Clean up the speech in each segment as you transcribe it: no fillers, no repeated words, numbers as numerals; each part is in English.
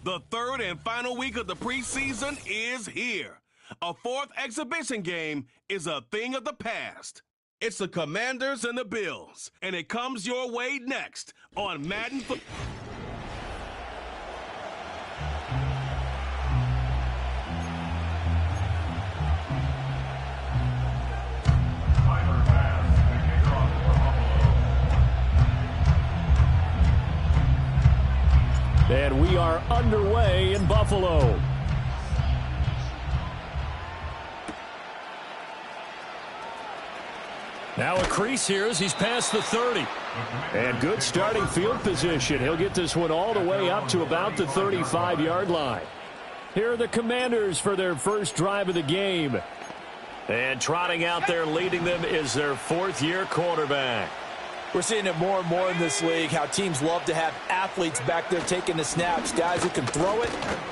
The third and final week of the preseason is here. A fourth exhibition game is a thing of the past. It's the Commanders and the Bills, and it comes your way next on Madden Football. And we are underway in Buffalo. Now a crease here as he's past the 30. And good starting field position. He'll get this one all the way up to about the 35-yard line. Here are the Commanders for their first drive of the game. And trotting out there leading them is their fourth-year quarterback. We're seeing it more and more in this league, how teams love to have athletes back there taking the snaps, guys who can throw it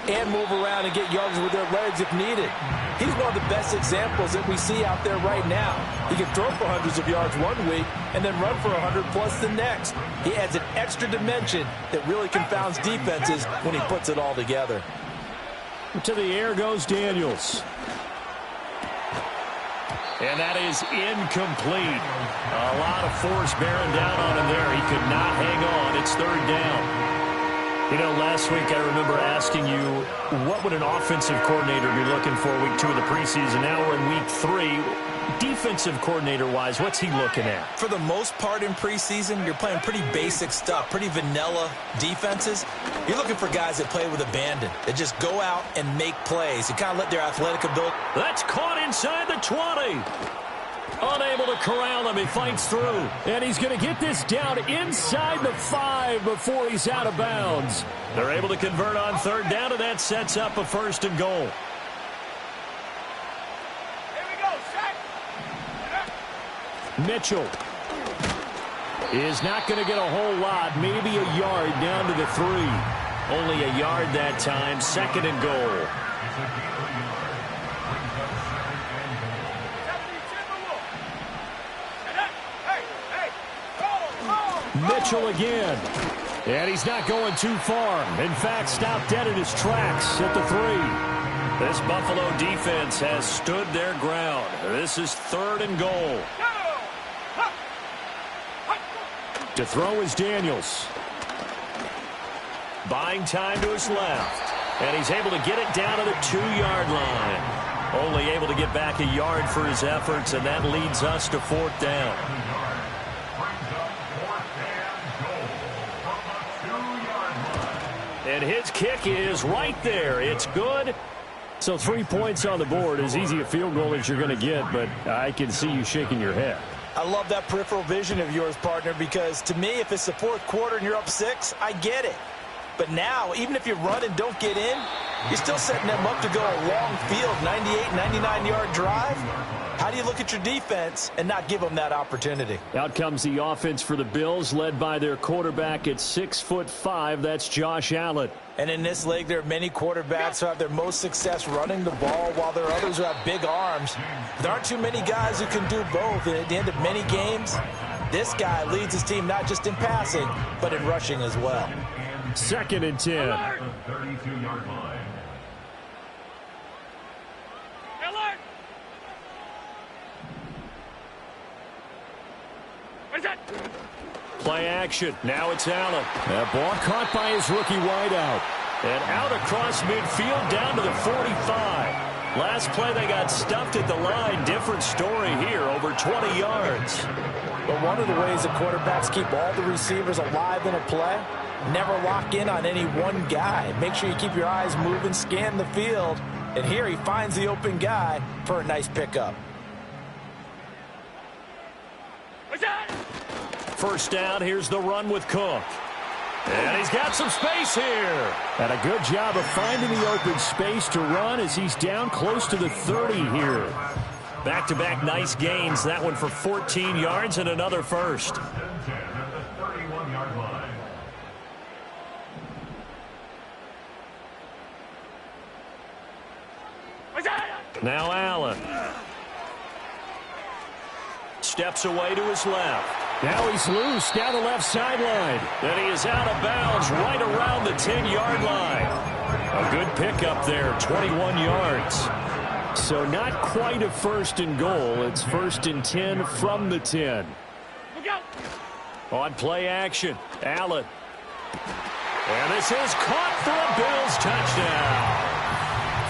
and move around and get yards with their legs if needed. He's one of the best examples that we see out there right now. He can throw for hundreds of yards one week and then run for 100-plus the next. He adds an extra dimension that really confounds defenses when he puts it all together. To the air goes Daniels. And that is incomplete. A lot of force bearing down on him there. He could not hang on. It's third down. You know, last week I remember asking you, what would an offensive coordinator be looking for week 2 of the preseason? Now we're in week 3. Defensive coordinator-wise, what's he looking at? For the most part in preseason, you're playing pretty basic stuff, pretty vanilla defenses. You're looking for guys that play with abandon, that just go out and make plays and kind of let their athletic ability. That's caught inside the 20. Unable to corral him. He fights through. And he's going to get this down inside the 5 before he's out of bounds. They're able to convert on third down, and that sets up a first and goal. Mitchell is not going to get a whole lot, maybe a yard down to the 3. Only a yard that time, second and goal. Mitchell again. And he's not going too far. In fact, stopped dead in his tracks at the 3. This Buffalo defense has stood their ground. This is third and goal. To throw is Daniels. Buying time to his left. And he's able to get it down to the 2-yard line. Only able to get back a yard for his efforts, and that leads us to fourth down. And his kick is right there. It's good. So 3 points on the board, as easy a field goal as you're going to get, but I can see you shaking your head. I love that peripheral vision of yours, partner, because to me, if it's the fourth quarter and you're up 6, I get it. But now, even if you run and don't get in, you're still setting them up to go a long field, 98, 99-yard drive. How do you look at your defense and not give them that opportunity? Out comes the offense for the Bills, led by their quarterback at 6'5". That's Josh Allen. And in this league, there are many quarterbacks who have their most success running the ball, while there are others who have big arms. There aren't too many guys who can do both. And at the end of many games, this guy leads his team not just in passing, but in rushing as well. Second and 10. 32-yard line. Play action. Now it's Allen. That ball caught by his rookie wideout. And out across midfield down to the 45. Last play they got stuffed at the line. Different story here, over 20 yards. But one of the ways that quarterbacks keep all the receivers alive in a play, never lock in on any one guy. Make sure you keep your eyes moving, scan the field. And here he finds the open guy for a nice pickup. First down, here's the run with Cook. And he's got some space here. And a good job of finding the open space to run as he's down close to the 30 here. Back-to-back nice gains. That one for 14 yards and another first. Now Allen. Steps away to his left. Now he's loose down the left sideline. And he is out of bounds right around the 10-yard line. A good pickup there, 21 yards. So not quite a first and goal. It's 1st and 10 from the 10. On play action, Allen. And this is caught for a Bills touchdown.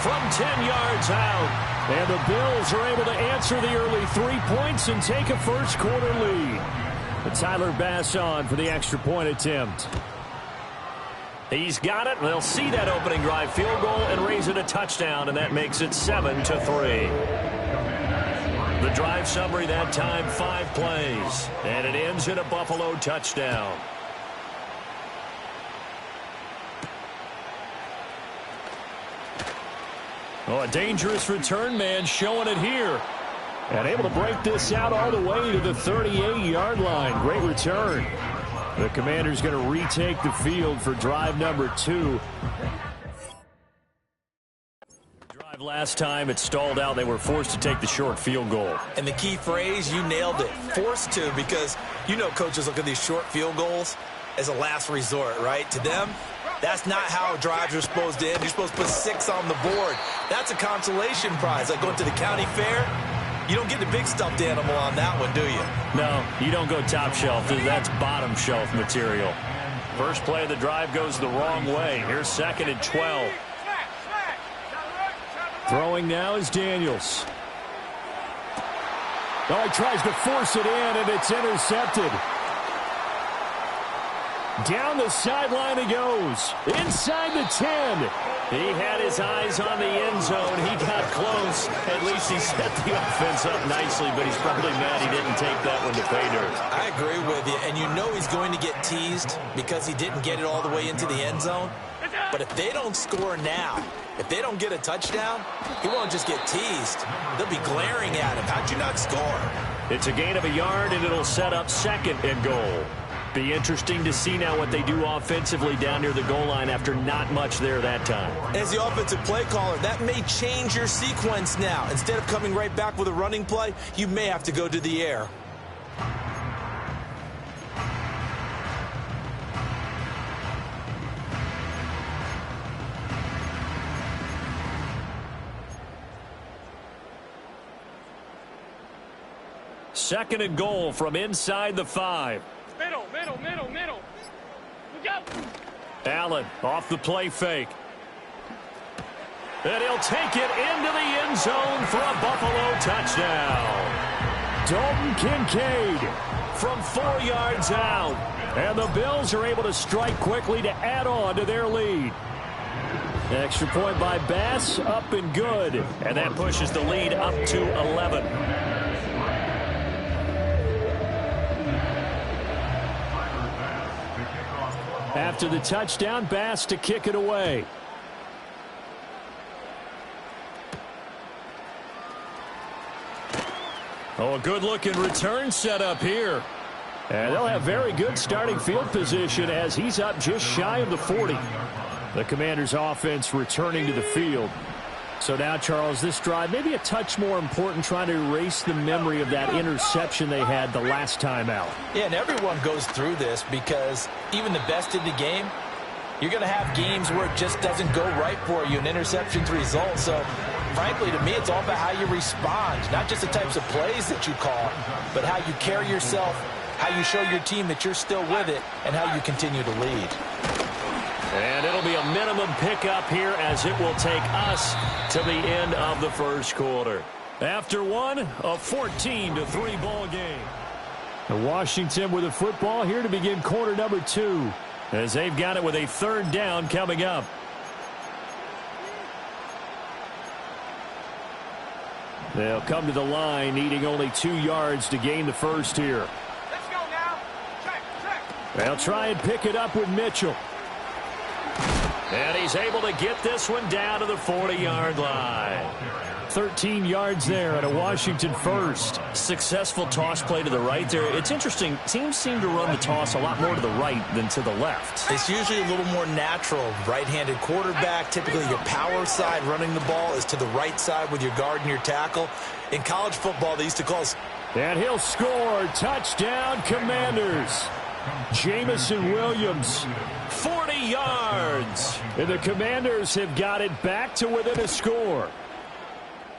From 10 yards out. And the Bills are able to answer the early 3 points and take a first quarter lead. But Tyler Bass on for the extra point attempt. He's got it. They'll see that opening drive field goal and raise it a touchdown, and that makes it 7-3. The drive summary that time, 5 plays, and it ends in a Buffalo touchdown. Oh, a dangerous return man showing it here. And able to break this out all the way to the 38-yard line. Great return. The Commanders going to retake the field for drive number 2. Drive last time, it stalled out. They were forced to take the short field goal. And the key phrase, you nailed it, forced to, because you know coaches look at these short field goals as a last resort, right? To them, that's not how drives are supposed to end. You're supposed to put 6 on the board. That's a consolation prize. Like going to the county fair, you don't get the big stuffed animal on that one, do you? No, you don't go top shelf. That's bottom shelf material. First play of the drive goes the wrong way. Here's 2nd and 12. Throwing now is Daniels. Oh, he tries to force it in, and it's intercepted. Down the sideline he goes. Inside the 10. He had his eyes on the end zone. He got close. At least he set the offense up nicely, but he's probably mad he didn't take that one to pay dirt. I agree with you, and you know he's going to get teased because he didn't get it all the way into the end zone. But if they don't score now, if they don't get a touchdown, he won't just get teased. They'll be glaring at him. How'd you not score? It's a gain of a yard, and it'll set up 2nd and goal. Be interesting to see now what they do offensively down near the goal line after not much there that time. As the offensive play caller, that may change your sequence now. Instead of coming right back with a running play, you may have to go to the air. Second and goal from inside the 5. Middle. Look out. Allen off the play fake. And he'll take it into the end zone for a Buffalo touchdown. Dalton Kincaid from 4 yards out. And the Bills are able to strike quickly to add on to their lead. Extra point by Bass, up and good. And that pushes the lead up to 11. After the touchdown, Bass to kick it away. Oh, a good-looking return set up here. And they'll have very good starting field position as he's up just shy of the 40. The Commanders' offense returning to the field. So now, Charles, this drive maybe a touch more important, trying to erase the memory of that interception they had the last time out. Yeah, and everyone goes through this because even the best in the game, you're going to have games where it just doesn't go right for you, and interceptions result. So, frankly, to me, it's all about how you respond, not just the types of plays that you call, but how you carry yourself, how you show your team that you're still with it, and how you continue to lead. And it'll be a minimum pickup here as it will take us to the end of the first quarter. After one, a 14-3 ball game. Washington with the football here to begin quarter number 2 as they've got it with a 3rd down coming up. They'll come to the line needing only 2 yards to gain the first here. Let's go now. Check. They'll try and pick it up with Mitchell. And he's able to get this one down to the 40-yard line. 13 yards there and a Washington first. Successful toss play to the right there. It's interesting. Teams seem to run the toss a lot more to the right than to the left. It's usually a little more natural. Right-handed quarterback, typically your power side running the ball is to the right side with your guard and your tackle. In college football, they used to call... And he'll score. Touchdown, Commanders. Jamison Williams, 40 yards. And the Commanders have got it back to within a score.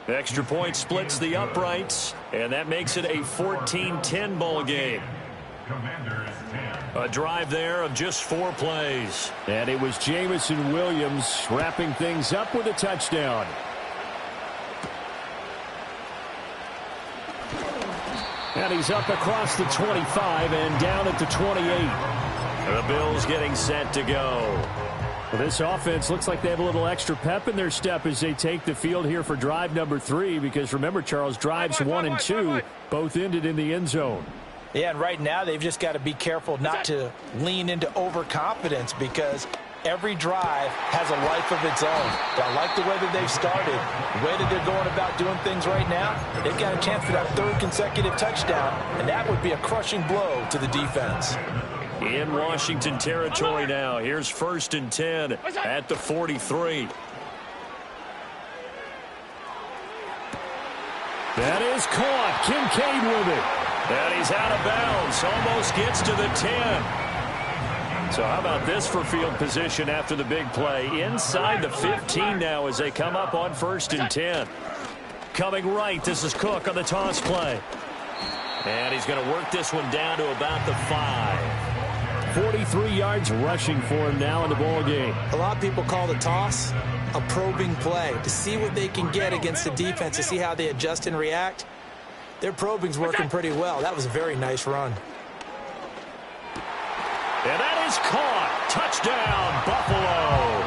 Extra point splits the uprights, and that makes it a 14-10 ball game. A drive there of just 4 plays. And it was Jamison Williams wrapping things up with a touchdown. And he's up across the 25 and down at the 28. The Bills getting set to go. Well, this offense looks like they have a little extra pep in their step as they take the field here for drive number 3. Because remember, Charles, drives 1 and 2 both ended in the end zone. Yeah, and right now they've just got to be careful not to lean into overconfidence because every drive has a life of its own. I like the way that they've started, the way that they're going about doing things right now. They've got a chance for that 3rd consecutive touchdown, and that would be a crushing blow to the defense. In Washington territory now. Here's 1st and 10 at the 43. That is caught. Kincaid with it. And he's out of bounds. Almost gets to the 10. So how about this for field position after the big play? Inside the 15 now as they come up on 1st and 10. Coming right, this is Cook on the toss play. And he's going to work this one down to about the 5. 43 yards rushing for him now in the ball game. A lot of people call the toss a probing play to see what they can get against the defense, to see how they adjust and react. Their probing's working pretty well. That was a very nice run. And that is caught. Touchdown, Buffalo.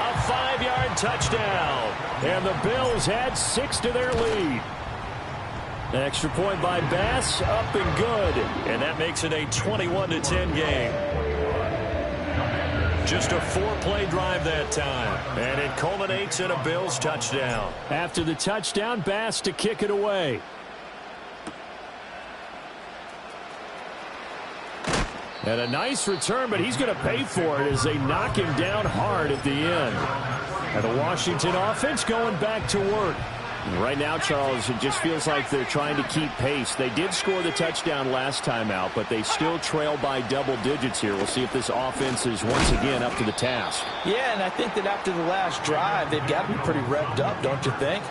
A 5-yard touchdown. And the Bills add 6 to their lead. Extra point by Bass, up and good. And that makes it a 21-10 game. Just a 4-play drive that time. And it culminates in a Bills touchdown. After the touchdown, Bass to kick it away. And a nice return, but he's going to pay for it as they knock him down hard at the end. And the Washington offense going back to work. Right now, Charles, it just feels like they're trying to keep pace. They did score the touchdown last time out, but they still trail by double digits here. We'll see if this offense is once again up to the task. Yeah, and I think that after the last drive, they've got to be pretty revved up, don't you think?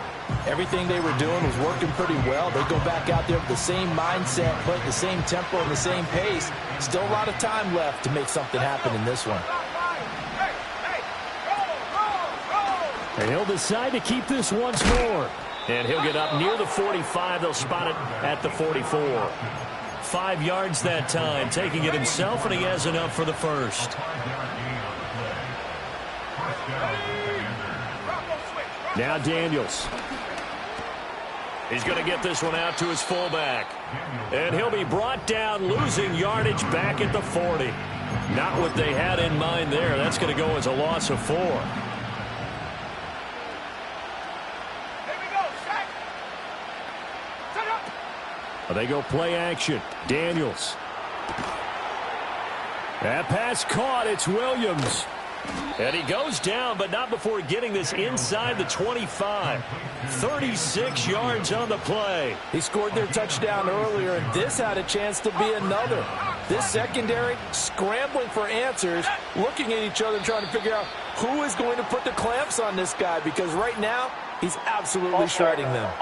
Everything they were doing was working pretty well. They go back out there with the same mindset, put the same tempo and the same pace. Still a lot of time left to make something happen in this one. And he'll decide to keep this once more. And he'll get up near the 45. They'll spot it at the 44. 5 yards that time, taking it himself, and he has enough for the first. Now Daniels. He's going to get this one out to his fullback. And he'll be brought down, losing yardage back at the 40. Not what they had in mind there. That's going to go as a loss of 4. They go play action. Daniels. That pass caught. It's Williams. And he goes down, but not before getting this inside the 25. 36 yards on the play. He scored their touchdown earlier, and this had a chance to be another. This secondary scrambling for answers, looking at each other, trying to figure out who is going to put the clamps on this guy, because right now he's absolutely shredding them.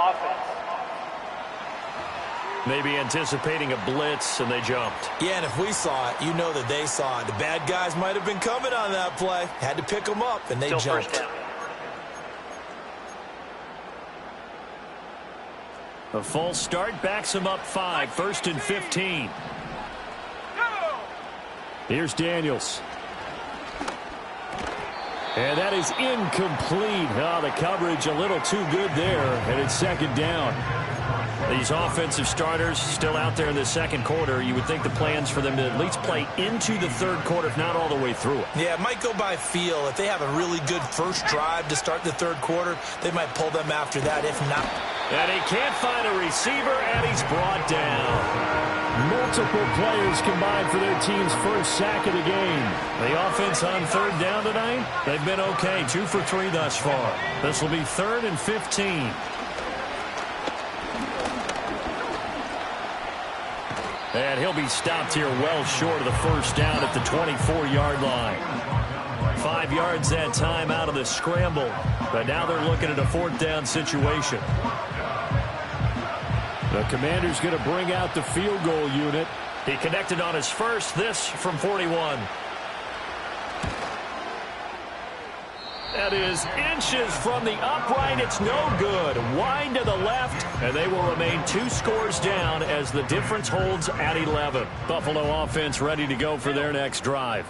Maybe anticipating a blitz, and they jumped. Yeah, and if we saw it, you know that they saw it. The bad guys might have been coming on that play. Had to pick them up, and they jumped. A false start backs him up 5. 1st and 15. Here's Daniels. And that is incomplete. Oh, the coverage a little too good there, and it's 2nd down. These offensive starters still out there in the 2nd quarter. You would think the plans for them to at least play into the 3rd quarter, if not all the way through it. Yeah, it might go by feel. If they have a really good first drive to start the 3rd quarter, they might pull them after that, if not. And he can't find a receiver, and he's brought down. Multiple players combined for their team's first sack of the game. The offense on 3rd down tonight, they've been okay. 2 for 3 thus far. This will be 3rd and 15. And he'll be stopped here well short of the first down at the 24-yard line. 5 yards that time out of the scramble. But now they're looking at a 4th down situation. The Commander's going to bring out the field goal unit. He connected on his first, this from 41. That is inches from the upright. It's no good. Wind to the left, and they will remain 2 scores down as the difference holds at 11. Buffalo offense ready to go for their next drive.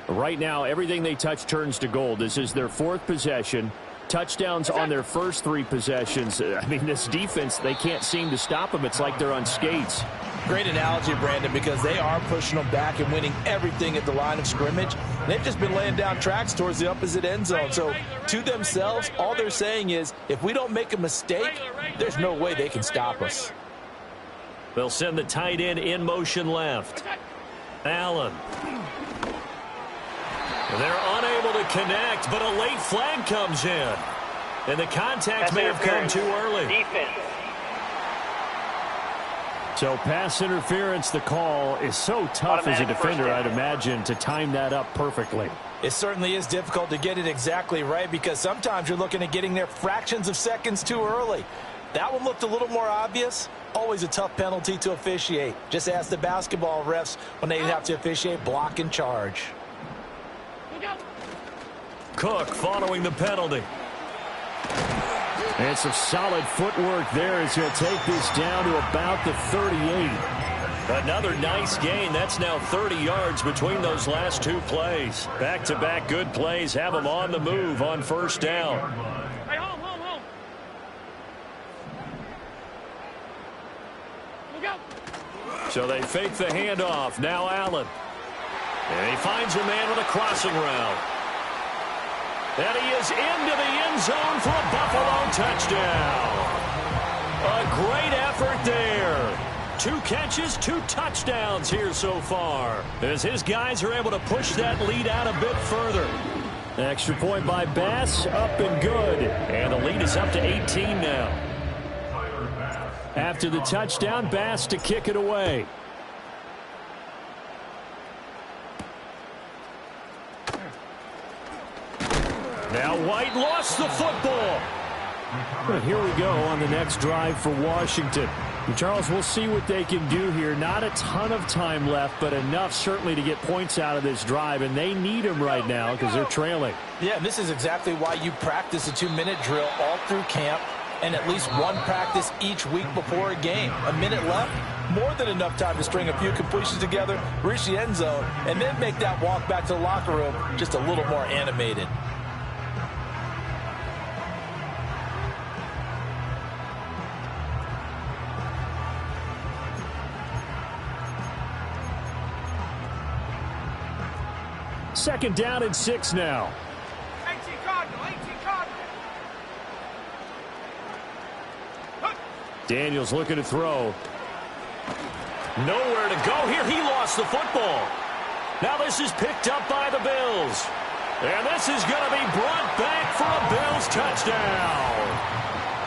Right now, everything they touch turns to gold. This is their 4th possession. Touchdowns on their first 3 possessions. I mean, this defense, they can't seem to stop them. It's like they're on skates. Great analogy, Brandon, because they are pushing them back and winning everything at the line of scrimmage. They've just been laying down tracks towards the opposite end zone. So to themselves, all they're saying is, if we don't make a mistake, there's no way they can stop us. They'll send the tight end in motion left. Allen. They're unable to connect, but a late flag comes in. And the contact may have come too early. Defense. So pass interference, the call is so tough as a defender, I'd imagine, to time that up perfectly. It certainly is difficult to get it exactly right because sometimes you're looking at getting there fractions of seconds too early. That one looked a little more obvious. Always a tough penalty to officiate. Just ask the basketball refs when they have to officiate block and charge. Cook following the penalty. And some solid footwork there as he'll take this down to about the 38. Another nice gain. That's now 30 yards between those last 2 plays. Back-to-back good plays have them on the move on first down. Hey, home. Look out. So they fake the handoff. Now Allen. And he finds a man with a crossing route. And he is into the end zone for a Buffalo touchdown. A great effort there. 2 catches, 2 touchdowns here so far, as his guys are able to push that lead out a bit further. Extra point by Bass, up and good. And the lead is up to 18 now. After the touchdown, Bass to kick it away. Now White lost the football. But here we go on the next drive for Washington. And Charles, we'll see what they can do here. Not a ton of time left, but enough certainly to get points out of this drive, and they need them right now because they're trailing. Yeah, this is exactly why you practice a 2-minute drill all through camp and at least 1 practice each week before a game. A minute left, more than enough time to string a few completions together, reach the end zone, and then make that walk back to the locker room just a little more animated. Second down and 6 now. 18 Cardinal. Daniels looking to throw. Nowhere to go here. He lost the football. Now this is picked up by the Bills. And this is going to be brought back for a Bills touchdown.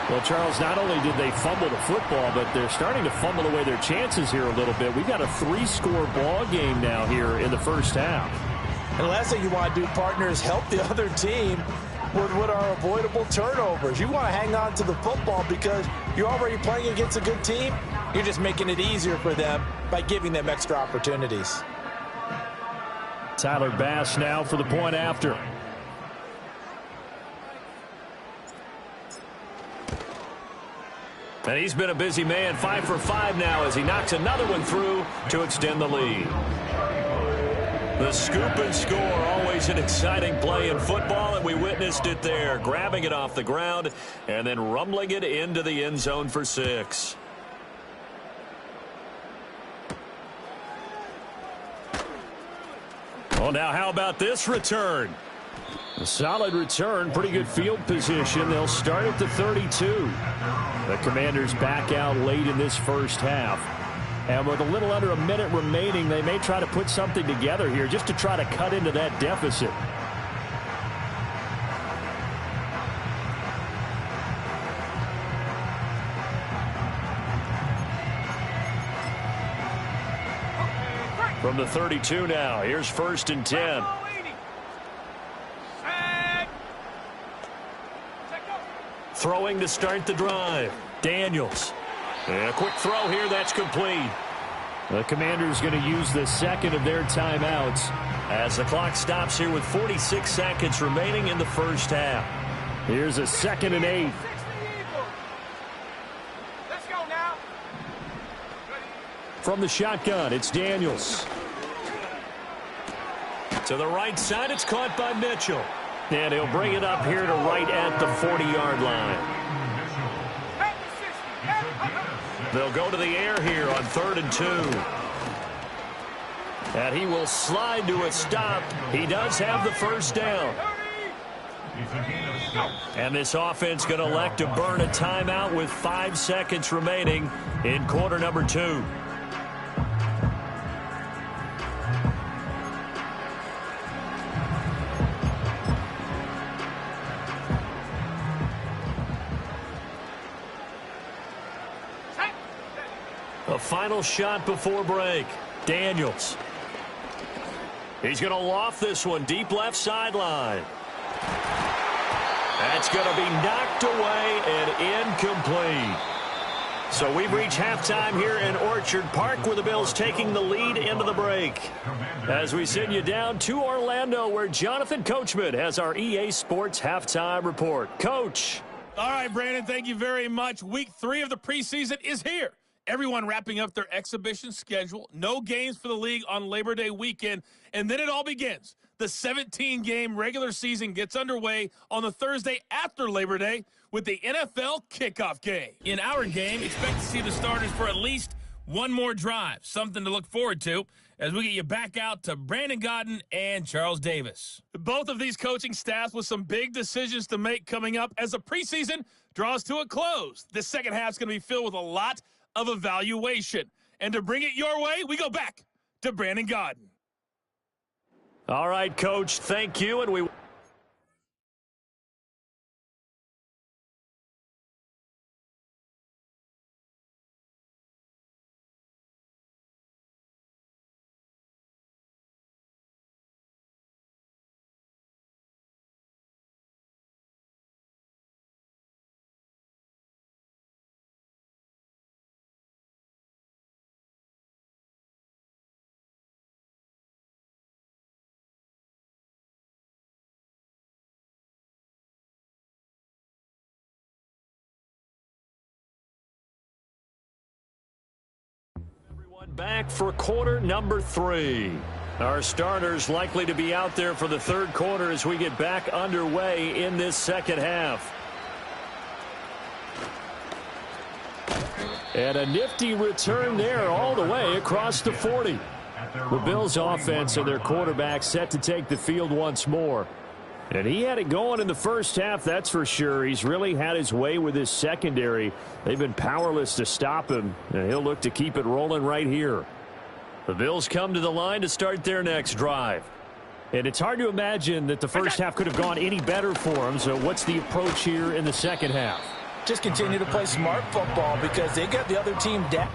Well, Charles, not only did they fumble the football, but they're starting to fumble away their chances here a little bit. We've got a 3-score ball game now here in the first half. And the last thing you want to do, partner, is help the other team with what are avoidable turnovers. You want to hang on to the football because you're already playing against a good team. You're just making it easier for them by giving them extra opportunities. Tyler Bass now for the point after. And he's been a busy man, 5 for 5 now as he knocks another one through to extend the lead. The scoop and score, always an exciting play in football, and we witnessed it there, grabbing it off the ground and then rumbling it into the end zone for 6. Well, now how about this return? A solid return, pretty good field position. They'll start at the 32. The Commanders back out late in this first half. And with a little under a minute remaining, they may try to put something together here just to try to cut into that deficit. From the 32 now, here's 1st and 10. Throwing to start the drive. Daniels. And a quick throw here, that's complete. The Commanders going to use the second of their timeouts as the clock stops here with 46 seconds remaining in the first half. Here's a 2nd and 8. Let's go now. From the shotgun, it's Daniels. To the right side, it's caught by Mitchell. And he'll bring it up here to right at the 40-yard line. They'll go to the air here on 3rd and 2. And he will slide to a stop. He does have the first down. And this offense going to elect to burn a timeout with 5 seconds remaining in quarter number 2. A final shot before break. Daniels. He's going to loft this one deep left sideline. That's going to be knocked away and incomplete. So we've reached halftime here in Orchard Park with the Bills taking the lead into the break. As we send you down to Orlando where Jonathan Coachman has our EA Sports halftime report. Coach. All right, Brandon, thank you very much. Week 3 of the preseason is here. Everyone wrapping up their exhibition schedule. No games for the league on Labor Day weekend. And then it all begins. The 17-game regular season gets underway on the Thursday after Labor Day with the NFL kickoff game. In our game, expect to see the starters for at least one more drive. Something to look forward to as we get you back out to Brandon Gaudin and Charles Davis. Both of these coaching staffs with some big decisions to make coming up as the preseason draws to a close. This second half is going to be filled with a lot of evaluation. And to bring it your way, we go back to Brandon Gaudin. All right, Coach, thank you. And we back for quarter number 3. Our starters likely to be out there for the third quarter as we get back underway in this second half. And a nifty return there all the way across the 40. The Bills offense and their quarterback set to take the field once more. And he had it going in the first half, that's for sure. He's really had his way with his secondary. They've been powerless to stop him, and he'll look to keep it rolling right here. The Bills come to the line to start their next drive. And it's hard to imagine that the first half could have gone any better for them. So what's the approach here in the second half? Just continue to play smart football because they got the other team down.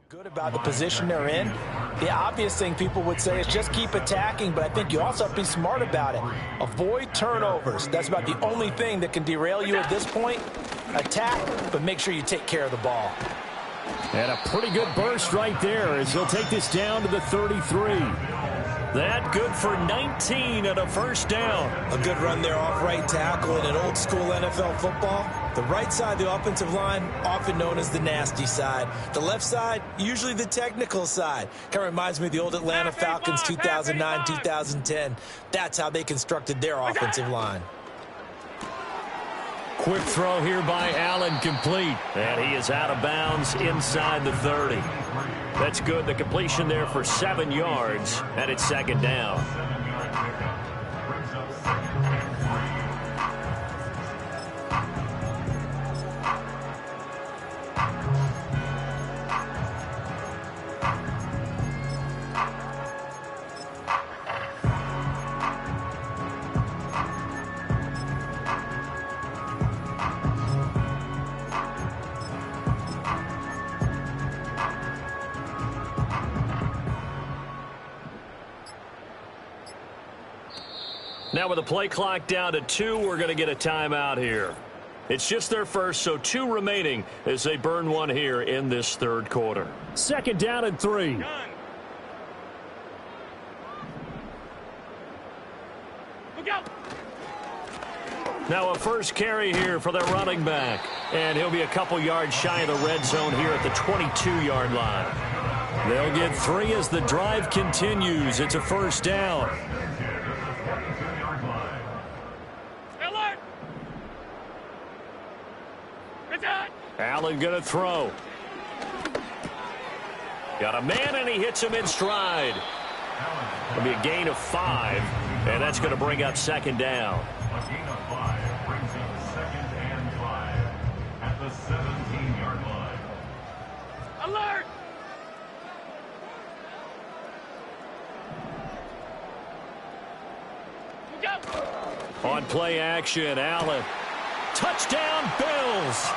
Good about the position they're in. The obvious thing people would say is just keep attacking, but I think you also have to be smart about it. Avoid turnovers. That's about the only thing that can derail you at this point. Attack, but make sure you take care of the ball. And a pretty good burst right there as he'll take this down to the 33. That good for 19 and a first down. A good run there off right tackle in an old school NFL football. The right side, the offensive line, often known as the nasty side. The left side, usually the technical side. Kind of reminds me of the old Atlanta Falcons 2009, 2010. That's how they constructed their offensive line. Quick throw here by Allen, complete. And he is out of bounds inside the 30. That's good. The completion there for 7 yards, and it's second down. Now with the play clock down to 2, we're going to get a timeout here. It's just their first, so 2 remaining as they burn one here in this third quarter. Second down and 3. Done. Look out. Now a first carry here for their running back. And he'll be a couple yards shy of the red zone here at the 22-yard line. They'll get 3 as the drive continues. It's a first down. Allen going to throw. Got a man, and he hits him in stride. It'll be a gain of 5, and that's going to bring up second down. A gain of 5 brings him 2nd and 5 at the 17-yard line. Alert! Look out! On play action, Allen. Touchdown, Bills.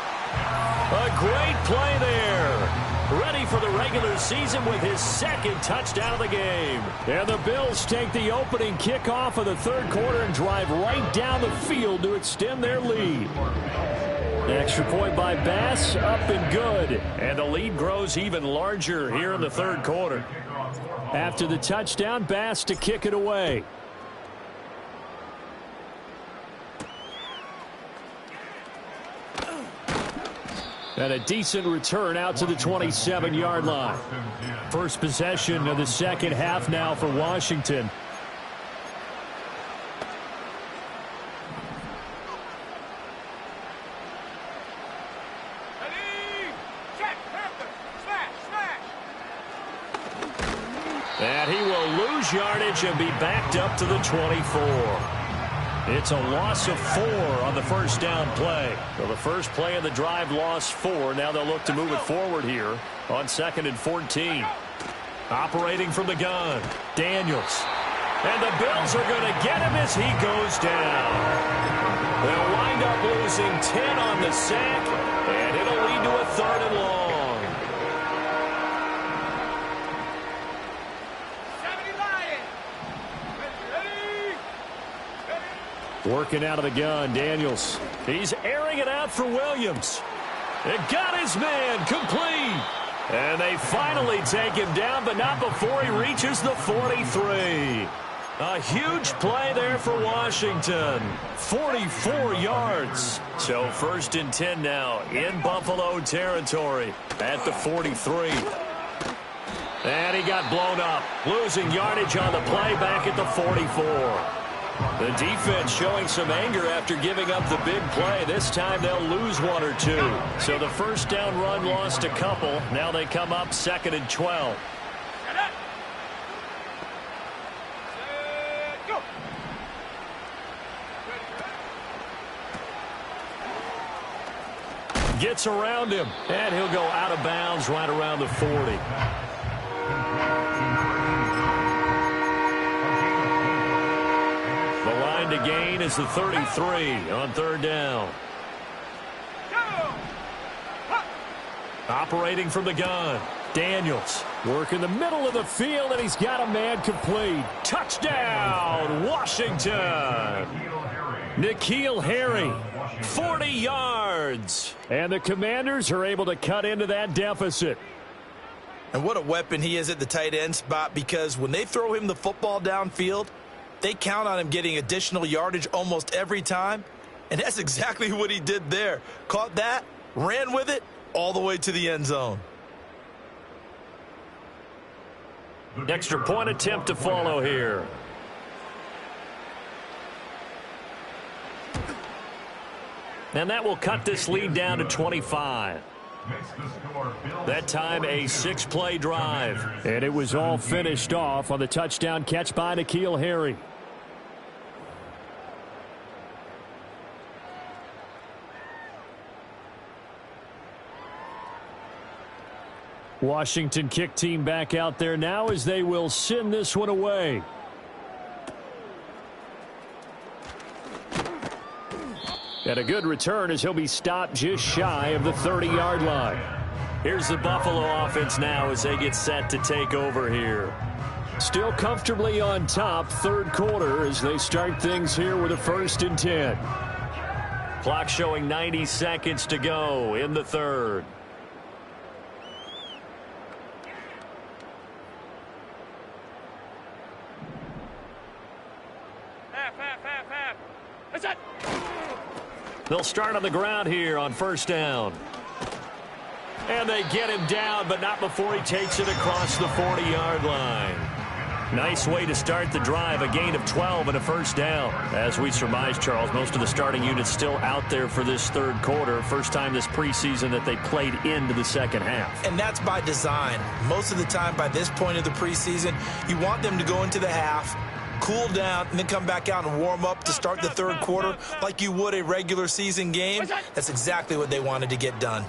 A great play there. Ready for the regular season with his 2nd touchdown of the game. And the Bills take the opening kickoff of the third quarter and drive right down the field to extend their lead. The extra point by Bass, up and good. And the lead grows even larger here in the third quarter. After the touchdown, Bass to kick it away. And a decent return out to the 27-yard line. First possession of the second half now for Washington. Ready? Check. Panther. Smash. And he will lose yardage and be backed up to the 24. It's a loss of 4 on the first down play. So the first play of the drive lost 4. Now they'll look to move it forward here on 2nd and 14. Operating from the gun, Daniels. And the Bills are going to get him as he goes down. They'll wind up losing 10 on the sack, and it'll lead to a 3rd and long. Working out of the gun, Daniels. He's airing it out for Williams. It got his man complete. And they finally take him down, but not before he reaches the 43. A huge play there for Washington. 44 yards. So 1st and 10 now in Buffalo territory at the 43. And he got blown up. Losing yardage on the play back at the 44. The defense showing some anger after giving up the big play. This time they'll lose 1 or 2. So the first down run lost a couple. Now they come up 2nd and 12. Go. Gets around him, and he'll go out of bounds right around the 40. To gain is the 33 on 3rd down. Operating from the gun, Daniels. Work in the middle of the field, and he's got a man complete. Touchdown, Washington. N'Keal Harry, 40 yards. And the Commanders are able to cut into that deficit. And what a weapon he is at the tight end spot, because when they throw him the football downfield, they count on him getting additional yardage almost every time, and that's exactly what he did there. Caught that, ran with it, all the way to the end zone. Extra point attempt to follow here. And that will cut this lead down to 25. That time a 6-play drive. And it was all finished off on the touchdown catch by N'Keal Harry. Washington kick team back out there now as they will send this one away. And a good return as he'll be stopped just shy of the 30-yard line. Here's the Buffalo offense now as they get set to take over here. Still comfortably on top, third quarter as they start things here with a 1st and 10. Clock showing 90 seconds to go in the third. Half. That's it. They'll start on the ground here on 1st down. And they get him down, but not before he takes it across the 40-yard line. Nice way to start the drive, a gain of 12 and a 1st down. As we surmised, Charles, most of the starting units still out there for this third quarter. First time this preseason that they played into the second half. And that's by design. Most of the time by this point of the preseason, you want them to go into the half, cool down, and then come back out and warm up to start the third quarter like you would a regular season game. That's exactly what they wanted to get done.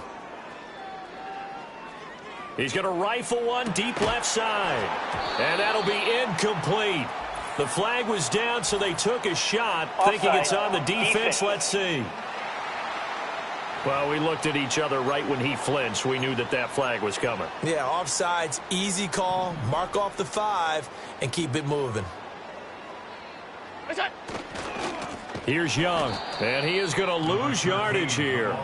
He's going to rifle one deep left side. And that'll be incomplete. The flag was down, so they took a shot, thinking it's on the defense. Let's see. Well, we looked at each other right when he flinched. We knew that that flag was coming. Yeah, offsides, easy call, mark off the 5, and keep it moving. Here's Young, and he is going to lose yardage here.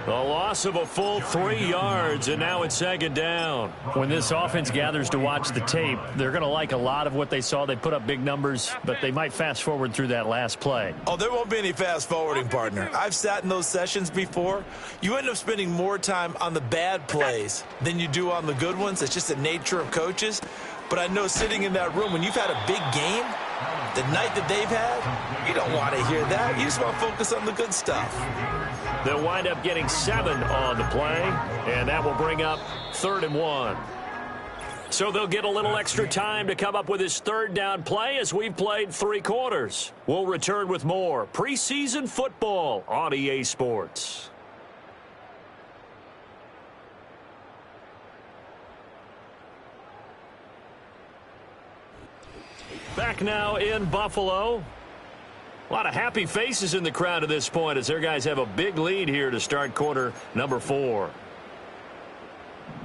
A loss of a full 3 yards, and now it's 2nd down. When this offense gathers to watch the tape, they're going to like a lot of what they saw. They put up big numbers, but they might fast forward through that last play. Oh, there won't be any fast forwarding, partner. I've sat in those sessions before. You end up spending more time on the bad plays than you do on the good ones. It's just the nature of coaches. But I know sitting in that room, when you've had a big game, the night that they've had, you don't want to hear that. You just want to focus on the good stuff. They'll wind up getting 7 on the play, and that will bring up 3rd and 1. So they'll get a little extra time to come up with his 3rd down play as we've played 3 quarters. We'll return with more preseason football on EA Sports. Back now in Buffalo. A lot of happy faces in the crowd at this point as their guys have a big lead here to start quarter number 4.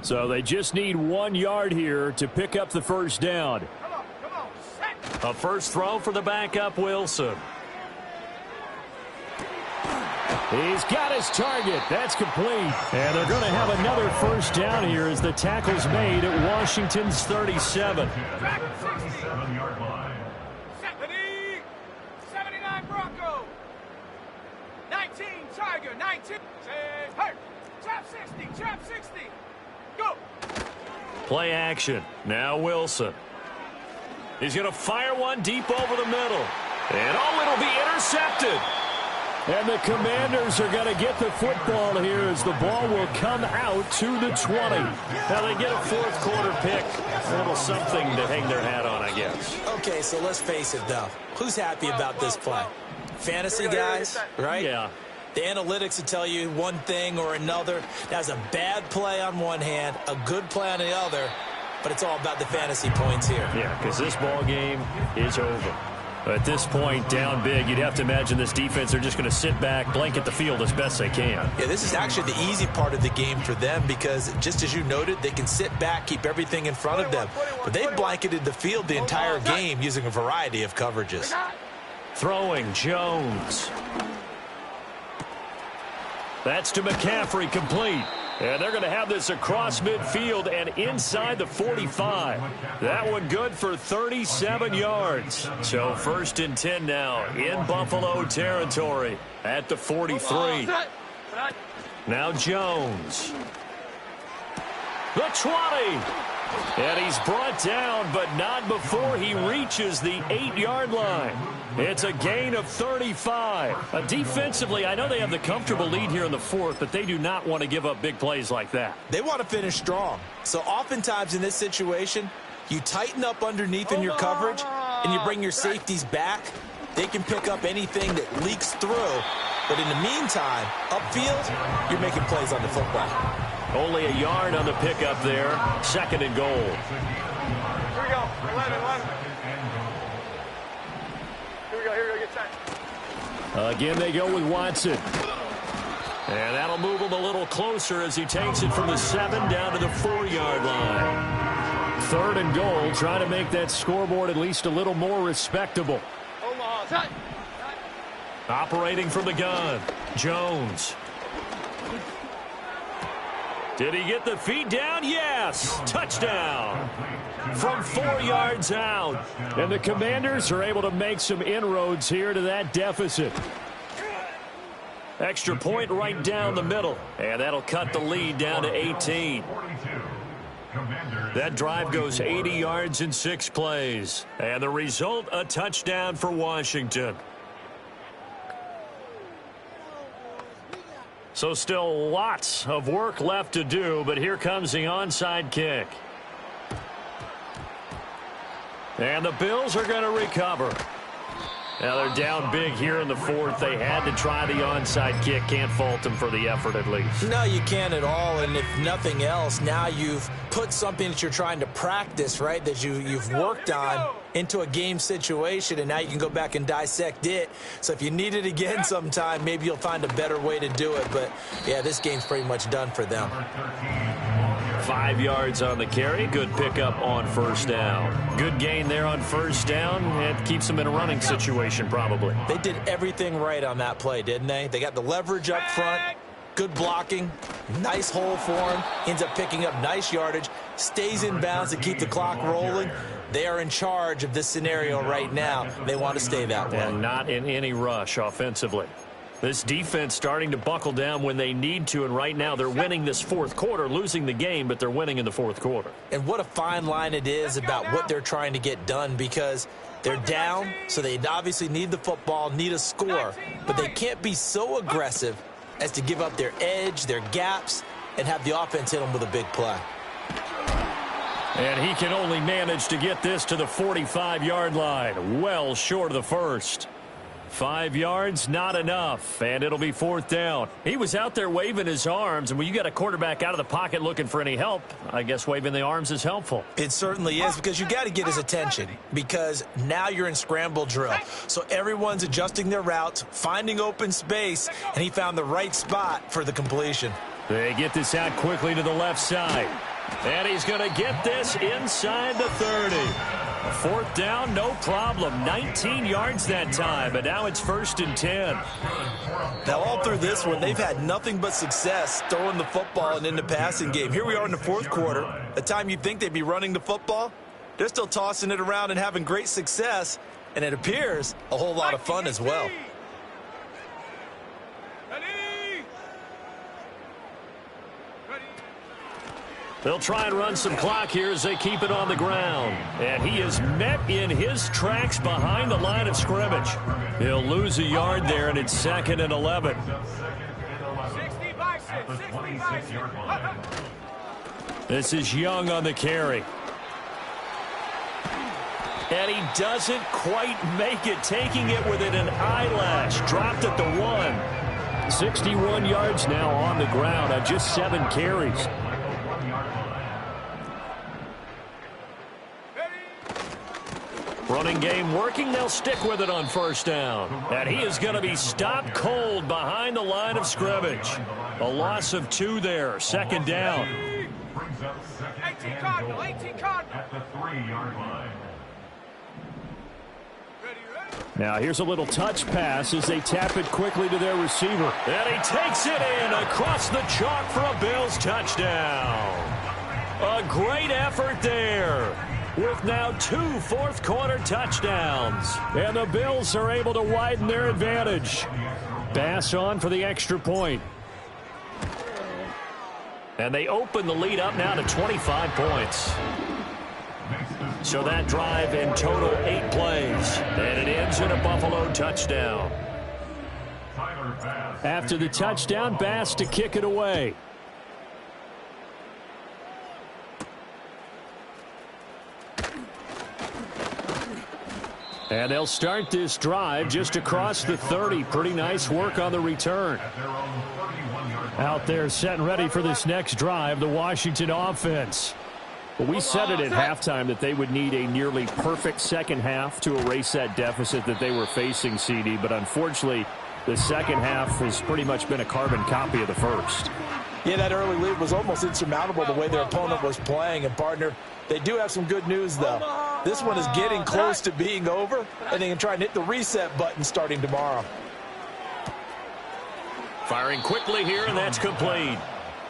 So they just need 1 yard here to pick up the 1st down. Come on, set. A first throw for the backup, Wilson. He's got his target. That's complete. And they're going to have another 1st down here as the tackle's made at Washington's 37. 37-yard line. 79 Bronco. 19 Tiger. 19. Say hurt. Trap 60. Trap 60. Go. Play action. Now Wilson. He's going to fire one deep over the middle. And it'll be intercepted. And the Commanders are going to get the football here as the ball will come out to the 20. Now they get a 4th quarter pick. A little something to hang their hat on, I guess. Okay, so let's face it, though. Who's happy about this play? Fantasy guys, right? Yeah. The analytics will tell you one thing or another. That's a bad play on one hand, a good play on the other, but it's all about the fantasy points here. Yeah, because this ball game is over. At this point, down big, you'd have to imagine this defense are just going to sit back, blanket the field as best they can. Yeah, this is actually the easy part of the game for them because, just as you noted, they can sit back, keep everything in front of them. But they've blanketed the field the entire game using a variety of coverages. Throwing Jones. That's to McCaffrey, complete. And they're going to have this across midfield and inside the 45. That one good for 37 yards. So 1st and 10 now in Buffalo territory at the 43. Now Jones. The 20. And he's brought down, but not before he reaches the 8-yard line. It's a gain of 35. Defensively, I know they have the comfortable lead here in the fourth, but they do not want to give up big plays like that. They want to finish strong. So oftentimes in this situation, you tighten up underneath in your coverage, and you bring your safeties back. They can pick up anything that leaks through. But in the meantime, upfield, you're making plays on the football. Only a yard on the pickup there. 2nd and goal. Here we go. 11. Here we go. Get set. Again, they go with Watson. And that'll move him a little closer as he takes it from the 7 down to the 4-yard line. 3rd and goal, trying to make that scoreboard at least a little more respectable. Omaha, set. Operating from the gun, Jones. Did he get the feet down? Yes! Touchdown! From 4 yards out. And the Commanders are able to make some inroads here to that deficit. Extra point right down the middle. And that'll cut the lead down to 18. That drive goes 80 yards in 6 plays. And the result, a touchdown for Washington. So still lots of work left to do, but here comes the onside kick. And the Bills are going to recover. Now they're down big here in the fourth. They had to try the onside kick. Can't fault them for the effort at least. No, you can't at all. And if nothing else, now you've put something that you're trying to practice, right, that you've worked on into a game situation, and now you can go back and dissect it. So if you need it again sometime, maybe you'll find a better way to do it. But, yeah, this game's pretty much done for them. 5 yards on the carry. Good pickup on 1st down. Good gain there on 1st down. It keeps them in a running situation probably. They did everything right on that play, didn't they? They got the leverage up front. Good blocking. Nice hole for him. Ends up picking up nice yardage. Stays in bounds to keep the clock rolling. They are in charge of this scenario right now. They want to stay that way. And not in any rush offensively. This defense starting to buckle down when they need to, and right now they're winning this 4th quarter, losing the game, but they're winning in the 4th quarter. And what a fine line it is about what they're trying to get done, because they're down, so they obviously need the football, need a score, but they can't be so aggressive as to give up their edge, their gaps, and have the offense hit them with a big play. And he can only manage to get this to the 45-yard line, well short of the first. 5 yards, not enough, and it'll be 4th down. He was out there waving his arms, and when you got a quarterback out of the pocket looking for any help, I guess waving the arms is helpful. It certainly is, because you got to get his attention, because now you're in scramble drill. So everyone's adjusting their routes, finding open space, and he found the right spot for the completion. They get this out quickly to the left side, and he's going to get this inside the 30. 4th down, no problem. 19 yards that time, but now it's 1st and 10. Now, all through this one, they've had nothing but success throwing the football and in the passing game. Here we are in the 4th quarter. The time you'd think they'd be running the football, they're still tossing it around and having great success, and it appears a whole lot of fun as well. They'll try and run some clock here as they keep it on the ground. And he is met in his tracks behind the line of scrimmage. He'll lose a yard there, and it's 2nd and 11. 60 by 6, 60 by 6. This is Young on the carry. And he doesn't quite make it, taking it within an eyelash. Dropped at the 1. 61 yards now on the ground on just 7 carries. Running game working. They'll stick with it on 1st down. And he is going to be stopped cold behind the line of scrimmage. A loss of 2 there. 2nd down. 18 Cardinal, 18 Cardinal. At the 3-yard line. Now here's a little touch pass as they tap it quickly to their receiver. And he takes it in across the chalk for a Bills touchdown. A great effort there, with now 2 fourth-quarter touchdowns. And the Bills are able to widen their advantage. Bass on for the extra point. And they open the lead up now to 25 points. So that drive in total 8 plays. And it ends in a Buffalo touchdown. After the touchdown, Bass to kick it away. And they'll start this drive just across the 30. Pretty nice work on the return. Out there set and ready for this next drive, the Washington offense. But we said it at halftime that they would need a nearly perfect second half to erase that deficit that they were facing, CD. But unfortunately, the second half has pretty much been a carbon copy of the first. Yeah, that early lead was almost insurmountable the way their opponent was playing. And, partner, they do have some good news, though. This one is getting close to being over, and they can try and hit the reset button starting tomorrow. Firing quickly here, and that's complete.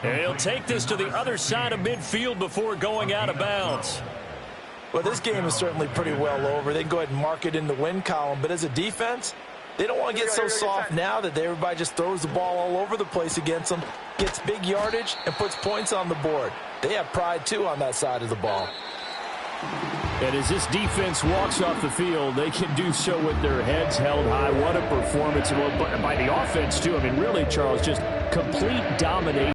And he'll take this to the other side of midfield before going out of bounds. Well, this game is certainly pretty well over. They can go ahead and mark it in the win column. But as a defense, they don't want to get so soft now that everybody just throws the ball all over the place against them, gets big yardage, and puts points on the board. They have pride, too, on that side of the ball. And as this defense walks off the field, they can do so with their heads held high. What a performance by the offense, too. I mean, really, Charles, just complete domination.